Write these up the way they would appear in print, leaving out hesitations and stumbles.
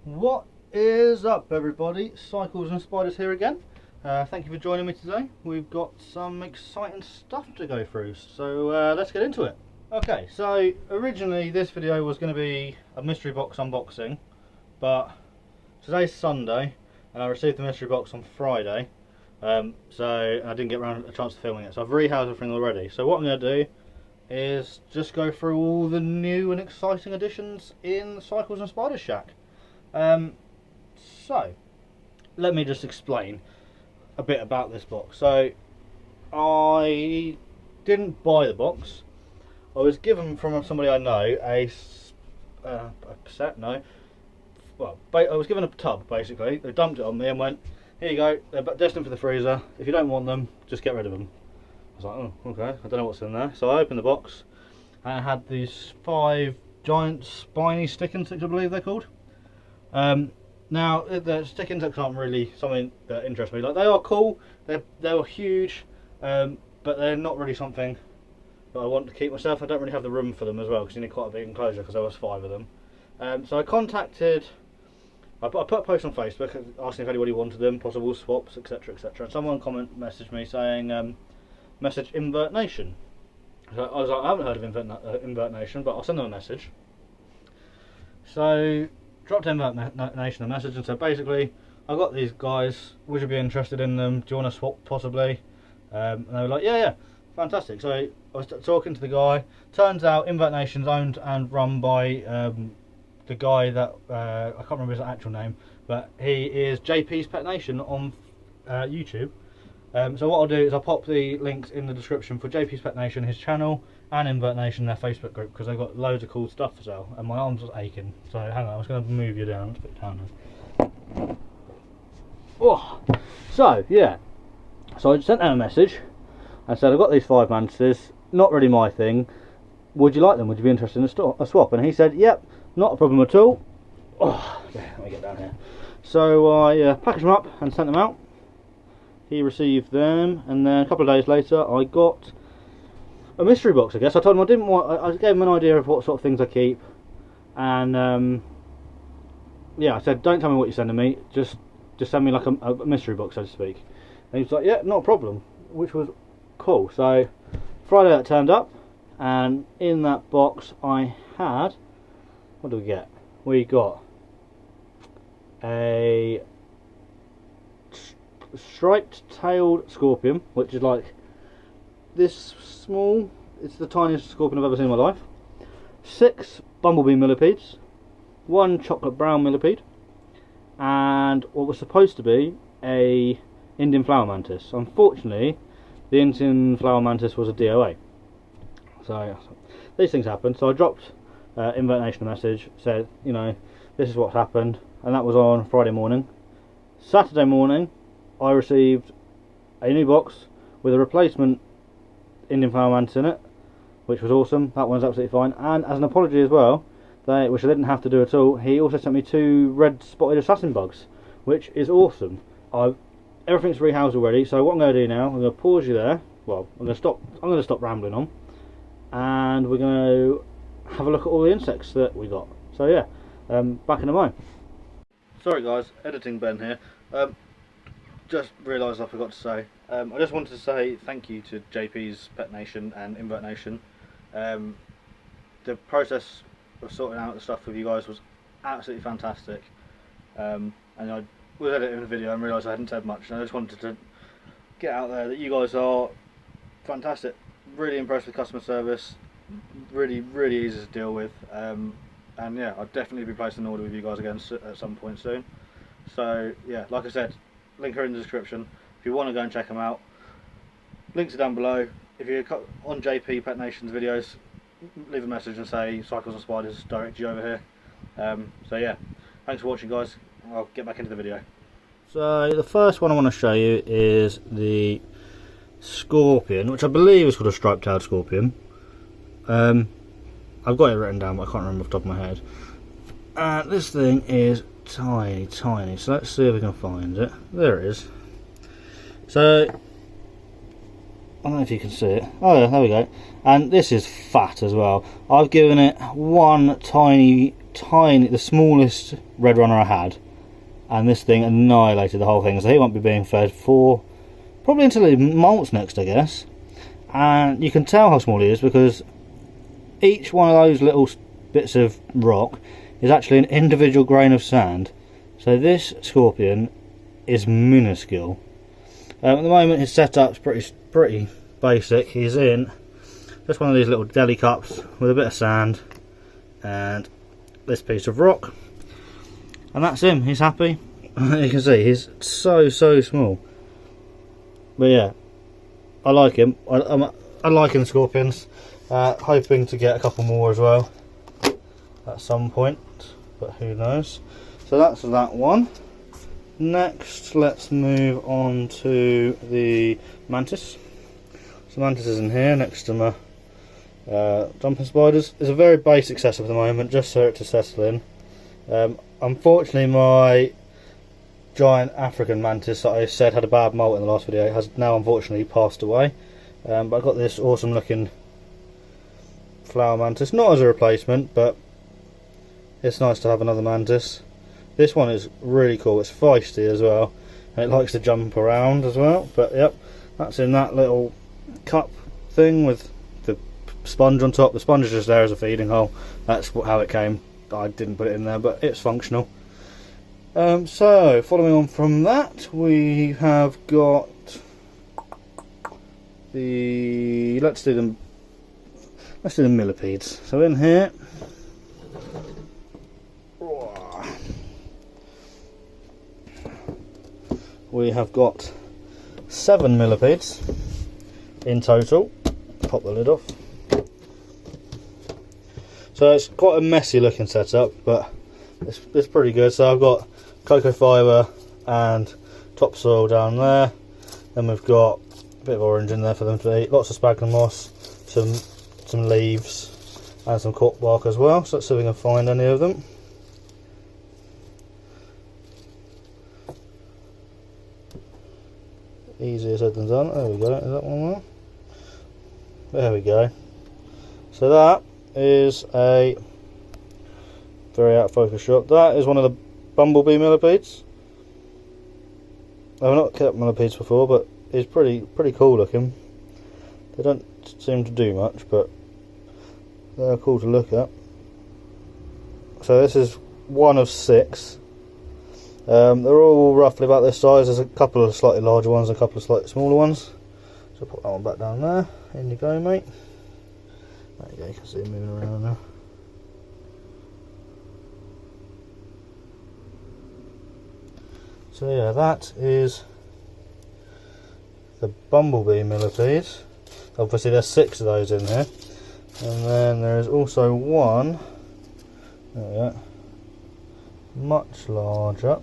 What is up, everybody? Cycles and Spiders here again. Thank you for joining me today. We've got some exciting stuff to go through, so let's get into it. Okay, so originally this video was going to be a mystery box unboxing, but today's Sunday and I received the mystery box on Friday, so I didn't get around a chance to filming it, so I've rehoused everything already. So what I'm going to do is just go through all the new and exciting additions in the Cycles and Spiders shack. So let me just explain a bit about this box. So I didn't buy the box. I was given from somebody I know a set, no, well, I was given a tub basically. They dumped it on me and went, here you go, they're destined for the freezer. If you don't want them, just get rid of them. I was like, oh, okay, I don't know what's in there. So I opened the box and it had these 5 giant spiny stick insects, I believe they're called. Now the stick insects aren't really something that interests me. Like, they are cool, they were huge, but they're not really something that I want to keep myself. I don't really have the room for them as well, because you need quite a big enclosure, because there was 5 of them. So I put a post on Facebook asking if anybody wanted them, possible swaps, etc, etc, and someone messaged me saying, message Invert Nation. So I was like, I haven't heard of Invert Nation, but I'll send them a message. So dropped Invert Nation a message and said, basically, I've got these guys, would you be interested in them, do you want to swap possibly? And they were like, yeah, fantastic. So I was talking to the guy. Turns out Invert Nation's owned and run by the guy that, I can't remember his actual name, but he is JP's Pet Nation on YouTube. So what I'll do is I'll pop the links in the description for JP's Pet Nation, his channel, and Invert Nation, their Facebook group, because they've got loads of cool stuff for sale, and my arms was aching. So hang on, I was going to move you down. Let's put it down now. Oh, so yeah, so I sent them a message and said, I've got these 5 mantises, not really my thing, would you like them, would you be interested in a swap? And he said, yep, not a problem at all. Oh, yeah, let me get down here. So I packaged them up and sent them out. He received them, and then a couple of days later I got a mystery box, I guess. I told him I didn't want, I gave him an idea of what sort of things I keep, and yeah, I said, don't tell me what you're sending me, just send me like a mystery box, so to speak. And he was like, yeah, not a problem, which was cool. So Friday that turned up, and in that box I had, what do we get? We got a striped tailed scorpion, which is like this small. It's the tiniest scorpion I've ever seen in my life. 6 bumblebee millipedes, 1 chocolate brown millipede, and what was supposed to be a Indian flower mantis. Unfortunately, the Indian flower mantis was a DOA. So these things happen. So I dropped Invert Nation a message, said, you know, this is what's happened, and that was on Friday morning. Saturday morning I received a new box with a replacement Indian flower mantis in it, which was awesome. That one's absolutely fine. And as an apology as well, which I didn't have to do at all, he also sent me 2 red spotted assassin bugs, which is awesome. Everything's rehoused already, so what I'm going to do now, I'm going to pause you there. Well, I'm going to stop rambling on, and we're going to have a look at all the insects that we got. So yeah, back in a moment. Sorry guys, editing Ben here. Just realised I forgot to say, I just wanted to say thank you to JP's Pet Nation and Invert Nation. The process of sorting out the stuff with you guys was absolutely fantastic, and I was editing the video and realised I hadn't said much, and I just wanted to get out there that you guys are fantastic. Really impressed with customer service, really easy to deal with, and yeah, I'll definitely be placing an order with you guys again at some point soon. So yeah, like I said, link are in the description if you want to go and check them out. Links are down below. If you're on JP Pet Nation's videos, leave a message and say Cycles and Spiders direct you over here. So yeah, thanks for watching guys. I'll get back into the video. So the first one I want to show you is the scorpion, which I believe is called a striped-tailed scorpion. I've got it written down, but I can't remember off the top of my head. This thing is tiny, so let's see if we can find it. There it is. So I don't know if you can see it. Oh yeah, there we go. And this is fat as well. I've given it 1 tiny tiny, the smallest red runner I had, and this thing annihilated the whole thing. So he won't be being fed for probably until he molts next, I guess. And you can tell how small he is because each one of those little bits of rock is actually an individual grain of sand. So this scorpion is minuscule. At the moment his setup's pretty basic. He's in just one of these little deli cups with a bit of sand and this piece of rock, and that's him. He's happy. You can see he's so small, but yeah, I like him. I like him scorpions. Hoping to get a couple more as well at some point, but who knows. So that's that one. Next, let's move on to the mantis. So mantis is in here next to my jumping spiders. It's a very basic setup at the moment, just so it to settle in. Unfortunately, my giant African mantis that I said had a bad molt in the last video has now unfortunately passed away. But I've got this awesome looking flower mantis, not as a replacement, but it's nice to have another mantis. This one is really cool. It's feisty as well, and it likes to jump around as well. But yep, that's in that little cup thing with the sponge on top. The sponge is just there as a feeding hole. That's how it came. I didn't put it in there, but it's functional. So following on from that, we have got the let's do the millipedes. So in here we have got 7 millipedes in total. Pop the lid off. So it's quite a messy looking setup, but it's pretty good. So I've got cocoa fibre and topsoil down there. Then we've got a bit of orange in there for them to eat. Lots of sphagnum moss, some leaves, and some cork bark as well. So let's see if we can find any of them. Easier said than done. There we go. Is that one there? There we go. So that is a very out of focus shot. That is one of the bumblebee millipedes. I've not kept millipedes before, but it's pretty cool looking. They don't seem to do much, but they're cool to look at. So this is one of 6. They're all roughly about this size. There's a couple of slightly larger ones and a couple of slightly smaller ones. So put that one back down there. In you go, mate. There you go, you can see him moving around now. So yeah, that is the bumblebee millipede. Obviously there's 6 of those in here. And then there is also one, there we go, much larger,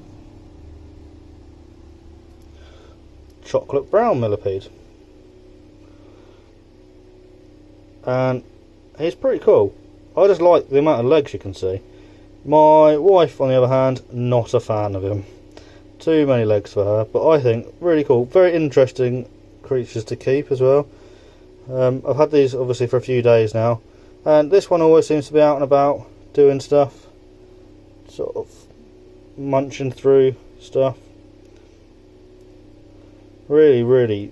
chocolate brown millipede, and he's pretty cool. I just like the amount of legs you can see. My wife, on the other hand, not a fan of him. Too many legs for her, but I think really cool. Very interesting creatures to keep as well. I've had these obviously for a few days now, and this one always seems to be out and about doing stuff, sort of munching through stuff. Really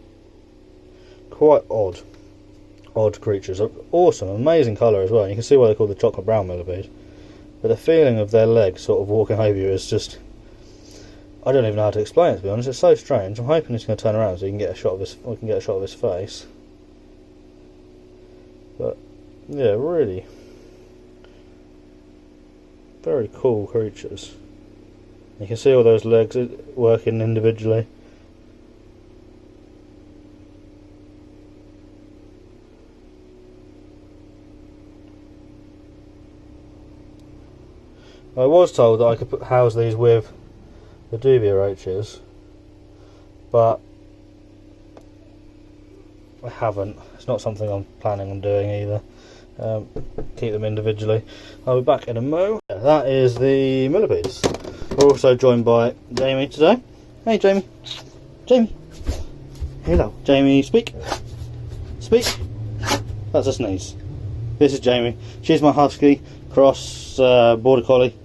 quite odd creatures. Awesome, amazing colour as well. You can see why they're called the chocolate brown millipede. But the feeling of their legs sort of walking over you is just, I don't even know how to explain it, to be honest. It's so strange. I'm hoping he's going to turn around so you can get a shot of his, we can get a shot of his face. But yeah, really very cool creatures. You can see all those legs working individually. I was told that I could house these with the dubia roaches, but I haven't. It's not something I'm planning on doing either. Keep them individually. I'll be back in a mo. That is the millipedes. We're also joined by Jamie today. Hey Jamie. Jamie. Hello. Jamie, speak. Speak. That's a sneeze. This is Jamie. She's my husky. cross border collie,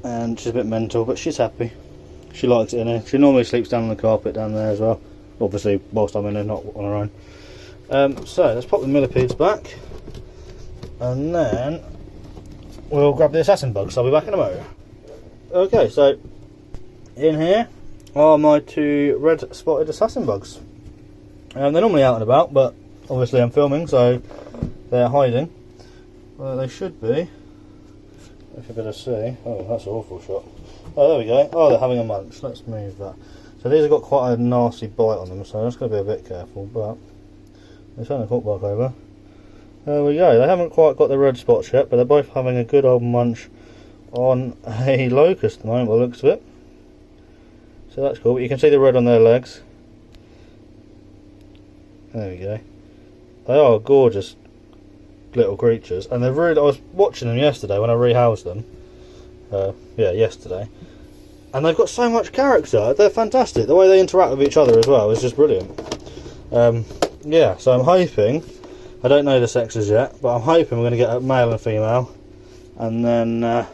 and she's a bit mental, but she's happy. She likes it in here. She normally sleeps down on the carpet down there as well, obviously whilst I'm in there, not on her own. So let's pop the millipedes back, and then we'll grab the assassin bugs. I'll be back in a moment. Okay, so in here are my 2 red spotted assassin bugs. They're normally out and about, but obviously I'm filming, so they're hiding. Well, they should be. If you're better see. Oh, that's an awful shot. Oh, there we go. Oh, they're having a munch. Let's move that. So these have got quite a nasty bite on them, so I'm just going to be a bit careful, but they're trying to hook back over. There we go. They haven't quite got the red spots yet, but they're both having a good old munch on a locust at the moment, by the looks of it. So that's cool, but you can see the red on their legs. There we go. They are gorgeous little creatures, and they're really. I was watching them yesterday when I rehoused them. Yeah, yesterday, and they've got so much character. They're fantastic. The way they interact with each other as well is just brilliant. Yeah, so I'm hoping. I don't know the sexes yet, but I'm hoping we're going to get a male and female, and then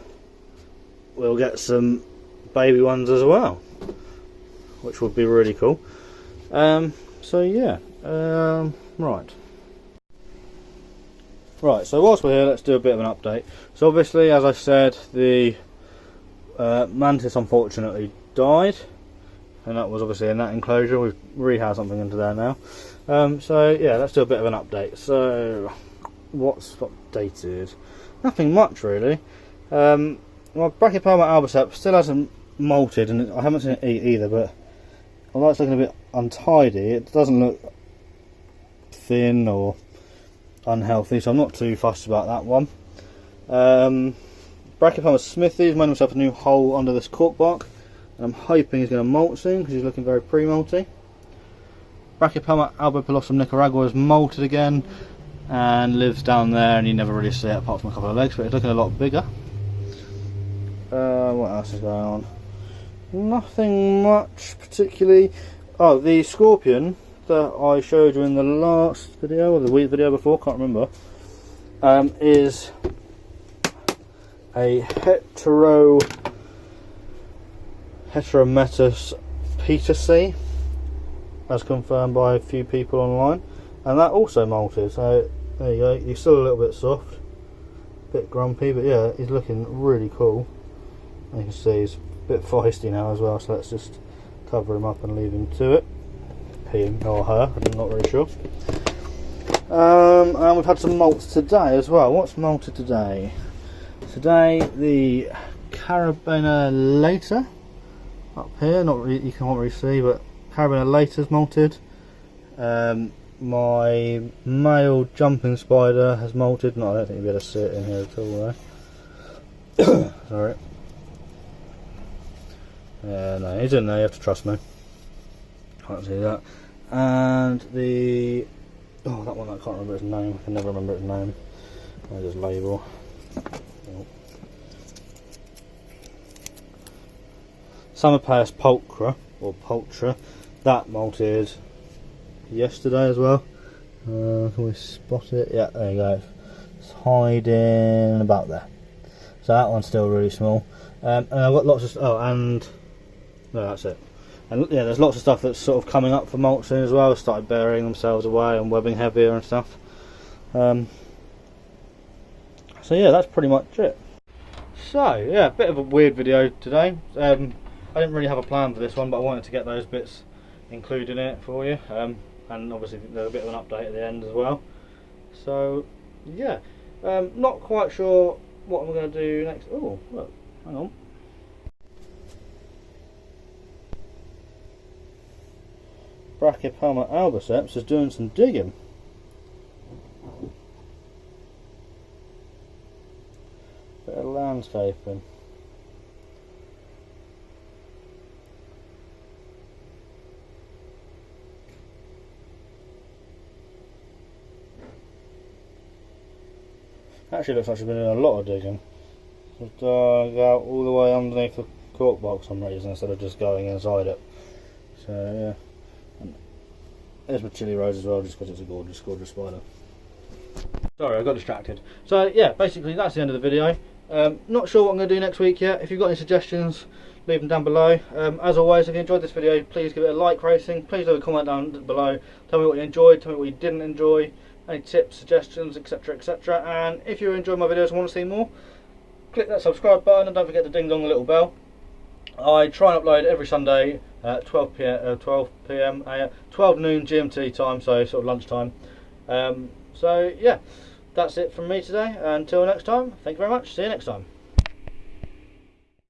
we'll get some baby ones as well, which would be really cool. So yeah, right, so whilst we're here, let's do a bit of an update. So obviously, as I said, the mantis unfortunately died, and that was obviously in that enclosure. We've rehoused something into there now. So yeah, let's do a bit of an update. So what's updated? Nothing much really. My Brachypelma albiceps still hasn't molted, and I haven't seen it eat either, but although it's looking a bit untidy, it doesn't look thin or unhealthy, so I'm not too fussed about that one. Brachypelma smithy's made himself a new hole under this cork bark, and I'm hoping he's going to molt soon because he's looking very pre-molty. Brachypelma albopilosum nicaragua has molted again and lives down there, and you never really see it apart from a couple of legs, but it's looking a lot bigger. What else is going on? Nothing much particularly. Oh, the scorpion that I showed you in the last video, or the week video before, can't remember, is a Heterometus petersi, as confirmed by a few people online, and that also molted. So there you go. He's still a little bit soft, a bit grumpy, but yeah, he's looking really cool. And you can see he's a bit feisty now as well, so let's just cover him up and leave him to it. Him or her, I'm not really sure. And we've had some molts today as well. What's molted today? Today the Carabinellata up here, not really, you can't really see, but Carabinellata's molted. My male jumping spider has molted. No, I don't think you'll be able to see it in here at all though. Sorry. Yeah, no, he's in there, you have to trust me. Can't see that. And the... oh, that one, I can't remember its name. I can never remember its name. I just label. Oh. Samapeus pulchra, or pulchra, that molted yesterday as well. Can we spot it? Yeah, there you go. It's hiding about there. So that one's still really small. And I've got lots of... oh, and... no, that's it. And yeah, there's lots of stuff that's sort of coming up for molt soon as well. Started burying themselves away and webbing heavier and stuff. So yeah, that's pretty much it. So yeah, a bit of a weird video today. I didn't really have a plan for this one, but I wanted to get those bits included in it for you. And obviously there's a bit of an update at the end as well. So yeah, not quite sure what I'm going to do next. Oh, look, hang on. Brachypelma albiceps is doing some digging. Bit of landscaping. Actually looks like she's been doing a lot of digging. Just dug out all the way underneath the cork box for some reason instead of just going inside it. So yeah. And there's my chili rose as well, just because it's a gorgeous, gorgeous spider. Sorry, I got distracted. So yeah, basically that's the end of the video. Not sure what I'm going to do next week yet. If you've got any suggestions, leave them down below. As always, if you enjoyed this video, please give it a like rating. Please leave a comment down below. Tell me what you enjoyed, tell me what you didn't enjoy, any tips, suggestions, etc, etc. And if you enjoy my videos and want to see more, click that subscribe button and don't forget to ding dong the little bell. I try and upload every Sunday at 12 noon GMT time, so sort of lunchtime. So yeah, that's it from me today. Until next time, thank you very much. See you next time.